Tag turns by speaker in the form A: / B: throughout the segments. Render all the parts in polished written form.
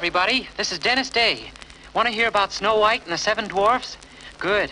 A: everybody. This is Dennis Day. Want to hear about Snow White and the 7 Dwarfs? Good.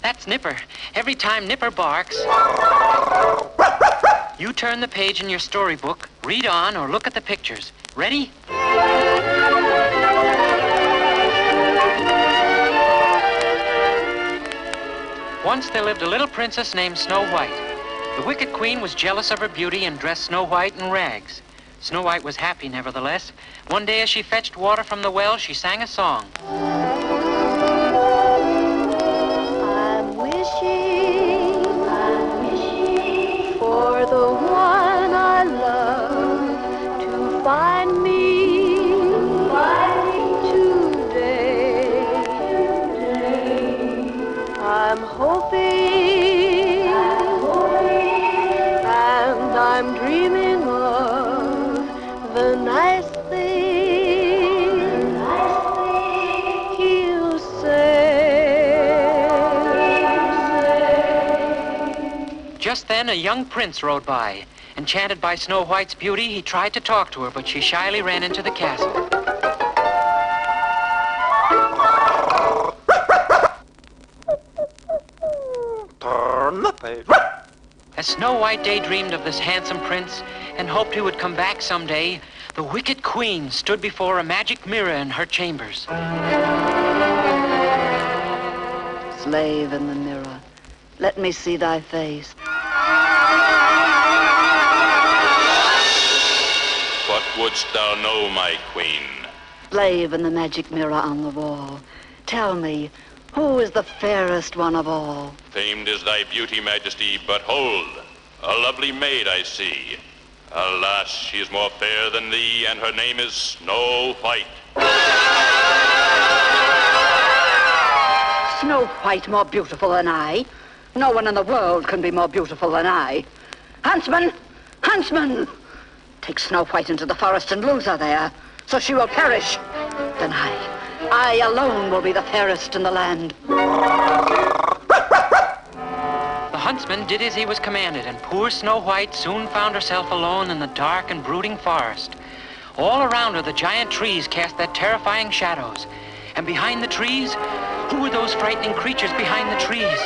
A: That's Nipper. Every time Nipper barks, you turn the page in your storybook, read on, or look at the pictures. Ready? Once there lived a little princess named Snow White. The wicked queen was jealous of her beauty and dressed Snow White in rags. Snow White was happy, nevertheless. One day as she fetched water from the well, she sang a song.
B: I'm wishing for the one I love to find me today. I'm hoping and I'm dreaming of the nice thing he'll say.
A: Just then, a young prince rode by. Enchanted by Snow White's beauty, he tried to talk to her, but she shyly ran into the castle.
C: Turn the page.
A: As Snow White daydreamed of this handsome prince and hoped he would come back someday, the wicked queen stood before a magic mirror in her chambers.
D: Slave in the mirror, let me see thy face.
E: What wouldst thou know, my queen?
D: Slave in the magic mirror on the wall, tell me, who is the fairest one of all?
E: Famed is thy beauty, majesty, but hold, a lovely maid I see. Alas, she is more fair than thee, and her name is Snow White.
D: Snow White more beautiful than I? No one in the world can be more beautiful than I. Huntsman! Huntsman! Take Snow White into the forest and lose her there, so she will perish. Then I alone will be the fairest in the land.
A: The huntsman did as he was commanded, and poor Snow White soon found herself alone in the dark and brooding forest. All around her, the giant trees cast their terrifying shadows. And behind the trees, who were those frightening creatures behind the trees?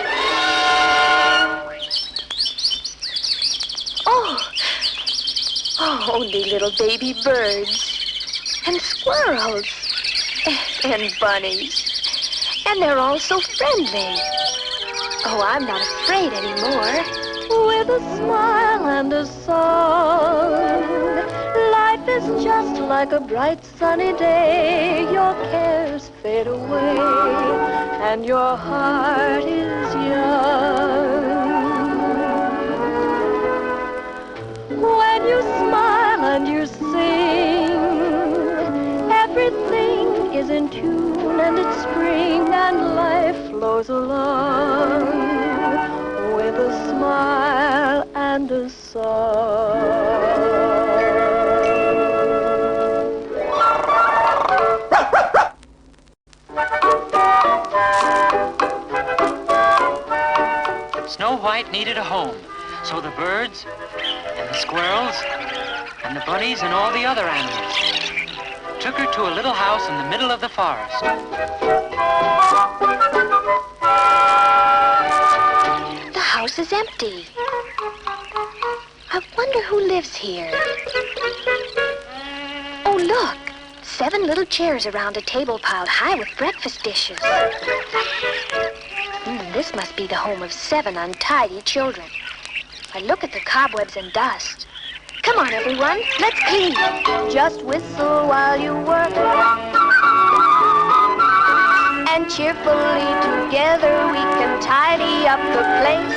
B: Oh, only little baby birds. And squirrels. And bunnies. And they're all so friendly. Oh, I'm not afraid anymore. With a smile and a song, life is just like a bright sunny day. Your cares fade away, and your heart is young. When you smile and you sing, everything is in tune, and it's spring, and life flows along with a smile and a song.
A: Snow White needed a home, so the birds and the squirrels and the bunnies and all the other animals took her to a little house in the middle of the forest.
B: The house is empty. I wonder who lives here. Oh, look. 7 little chairs around a table piled high with breakfast dishes. This must be the home of 7 untidy children. I look at the cobwebs and dust. Come on, everyone, let's clean. Just whistle while you work. And cheerfully together we can tidy up the place.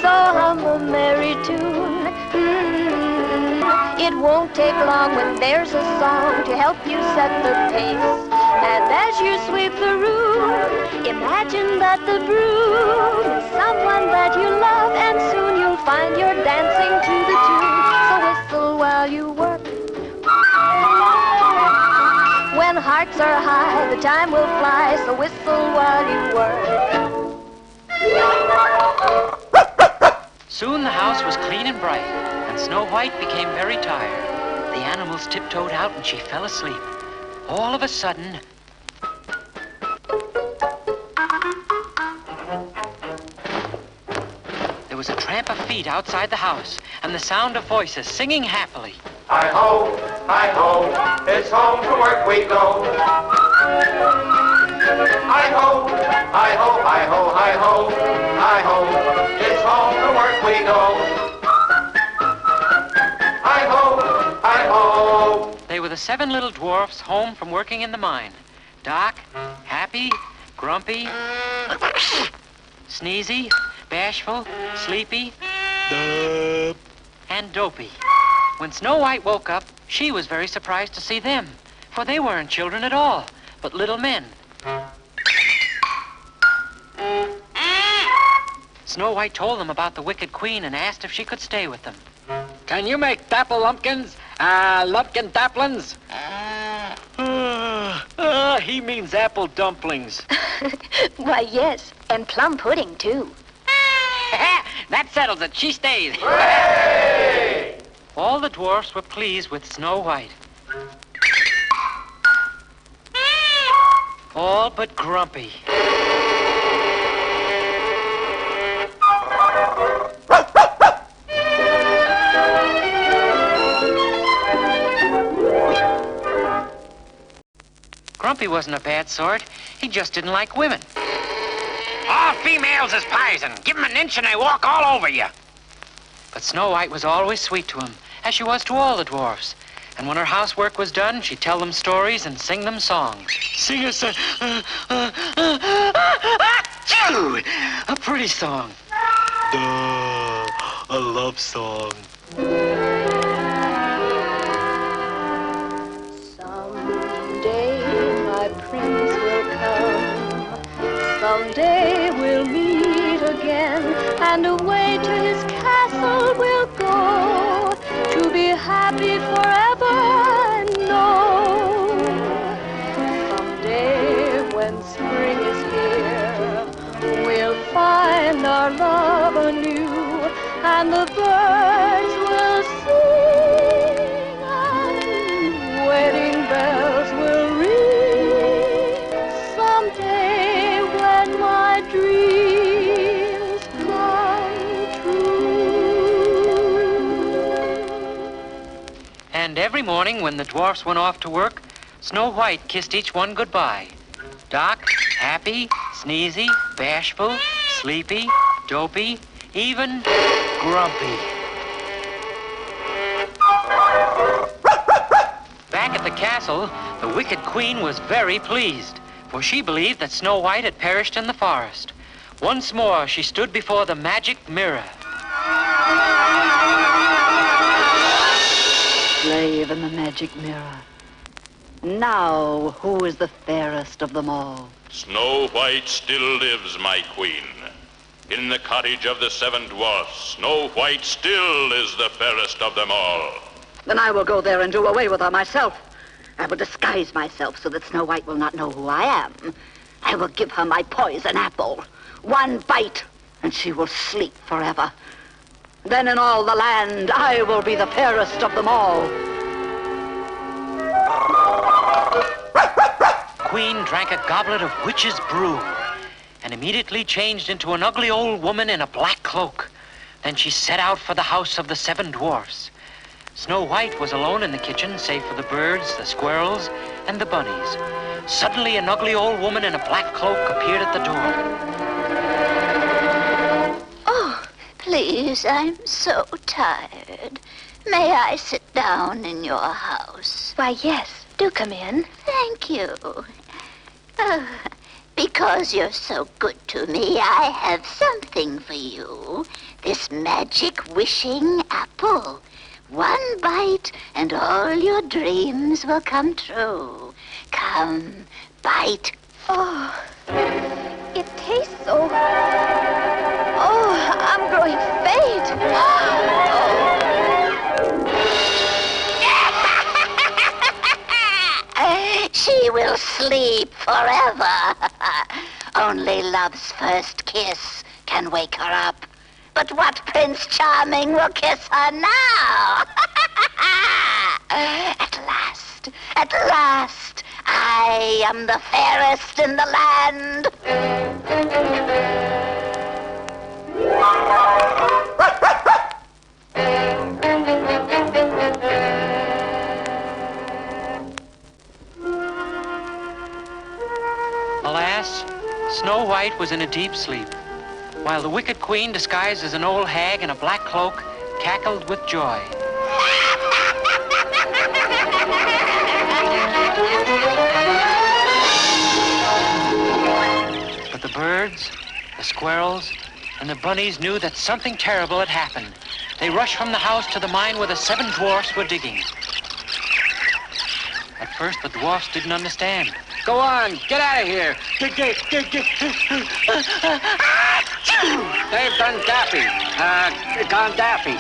B: So hum a merry tune. It won't take long when there's a song to help you set the pace. And as you sweep the room, imagine that the broom is someone that you love, and soon you'll find you're dancing to the tune. So whistle while you work. When hearts are high, the time will fly, so whistle while you work.
A: Soon the house was clean and bright, and Snow White became very tired. The animals tiptoed out and she fell asleep. All of a sudden... there was a tramp of feet outside the house and the sound of voices singing happily.
C: Hi-ho, it's home from work we go. Hi-ho, hi-ho, hi-ho, hi-ho, hi-ho, it's home from work we go. Hi-ho, hi-ho.
A: They were the 7 little dwarfs home from working in the mine. Doc, Happy, Grumpy, Sneezy, Bashful, Sleepy, and Dopey. When Snow White woke up, she was very surprised to see them, for they weren't children at all, but little men. Snow White told them about the wicked queen and asked if she could stay with them.
F: Can you make dapple lumpkins? Lumpkin dapplings?
A: He means apple dumplings.
B: Why, yes, and plum pudding, too.
F: That settles it. She stays.
C: Hey!
A: All the dwarfs were pleased with Snow White. All but Grumpy. Grumpy wasn't a bad sort. He just didn't like women.
F: All females is poison. Give 'em an inch and they walk all over you.
A: But Snow White was always sweet to him, as she was to all the dwarfs. And when her housework was done, she'd tell them stories and sing them songs. Sing us a pretty song. A love song.
B: Someday my prince will come. Someday we'll meet again, and away to his castle we'll go to be happy forever and know. Someday when spring is here, we'll find our love anew, and the birds will sing and wedding bells will ring. Someday when my dreams come true.
A: And every morning when the dwarfs went off to work, Snow White kissed each one goodbye. Doc, Happy, Sneezy, Bashful, Sleepy, Dopey, even Grumpy. Back at the castle, the wicked queen was very pleased, for she believed that Snow White had perished in the forest. Once more, she stood before the magic mirror.
D: Slave in the magic mirror. Now, who is the fairest of them all?
E: Snow White still lives, my queen. In the cottage of the 7 dwarfs, Snow White still is the fairest of them all.
D: Then I will go there and do away with her myself. I will disguise myself so that Snow White will not know who I am. I will give her my poison apple. One bite, and she will sleep forever. Then in all the land, I will be the fairest of them all.
A: Queen drank a goblet of witch's brew and immediately changed into an ugly old woman in a black cloak. Then she set out for the house of the 7 dwarfs. Snow White was alone in the kitchen, save for the birds, the squirrels, and the bunnies. Suddenly, an ugly old woman in a black cloak appeared at the door.
G: Oh, please, I'm so tired. May I sit down in your house?
B: Why, yes, do come in.
G: Thank you. Because you're so good to me, I have something for you. This magic wishing apple. One bite and all your dreams will come true. Come, bite.
B: Oh, it tastes so... Oh, I'm growing faint.
G: She will sleep forever. Only love's first kiss can wake her up. But what Prince Charming will kiss her now? At last, I am the fairest in the land.
A: Alas, Snow White was in a deep sleep, while the wicked queen, disguised as an old hag in a black cloak, cackled with joy. But the birds, the squirrels, and the bunnies knew that something terrible had happened. They rushed from the house to the mine where the 7 dwarfs were digging. At first, the dwarfs didn't understand.
F: Go on, get out of here. They've done gone daffy.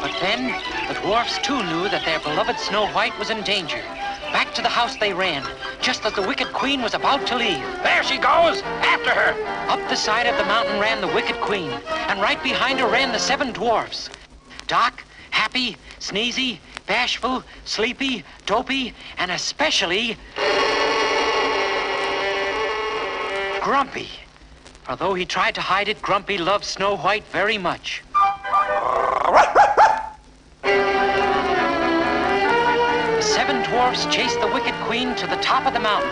A: But then, the dwarfs too knew that their beloved Snow White was in danger. Back to the house they ran, just as the wicked queen was about to leave.
F: There she goes! After her!
A: Up the side of the mountain ran the wicked queen, and right behind her ran the 7 dwarfs. Doc, Happy, Sneezy, Bashful, Sleepy, Dopey, and especially Grumpy. For though he tried to hide it, Grumpy loved Snow White very much. The 7 dwarfs chased the wicked queen to the top of the mountain.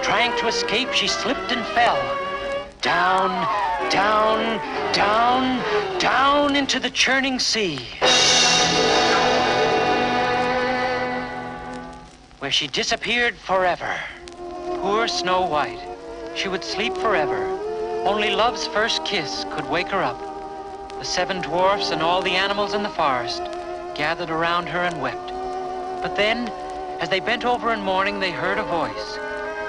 A: Trying to escape, she slipped and fell. Down, down, down, down into the churning sea, where she disappeared forever. Poor Snow White. She would sleep forever. Only love's first kiss could wake her up. The 7 dwarfs and all the animals in the forest gathered around her and wept. But then, as they bent over in mourning, they heard a voice.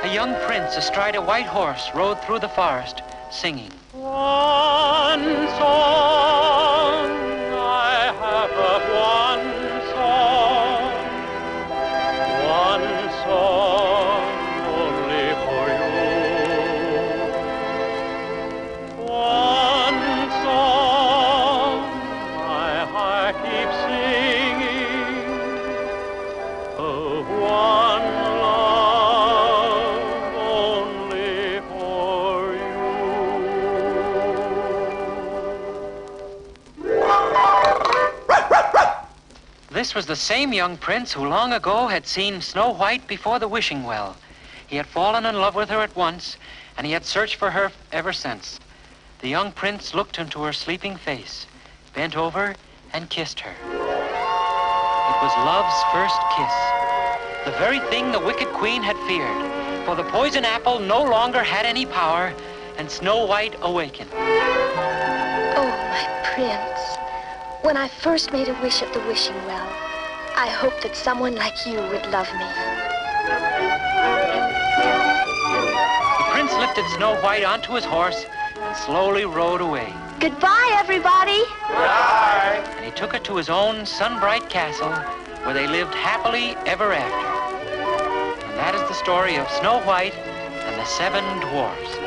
A: A young prince astride a white horse rode through the forest, singing. One song, I have but one song. One song only for you. One song my heart keeps singing. Of one love only for you. This was the same young prince who long ago had seen Snow White before the wishing well. He had fallen in love with her at once, and he had searched for her ever since. The young prince looked into her sleeping face, bent over, and kissed her. It was love's first kiss, the very thing the wicked queen had feared, for the poison apple no longer had any power, and Snow White awakened.
B: Oh, my prince. When I first made a wish at the wishing well, I hoped that someone like you would love me.
A: The prince lifted Snow White onto his horse and slowly rode away.
B: Goodbye, everybody.
C: Bye.
A: And he took her to his own sun-bright castle, where they lived happily ever after. And that is the story of Snow White and the 7 dwarfs.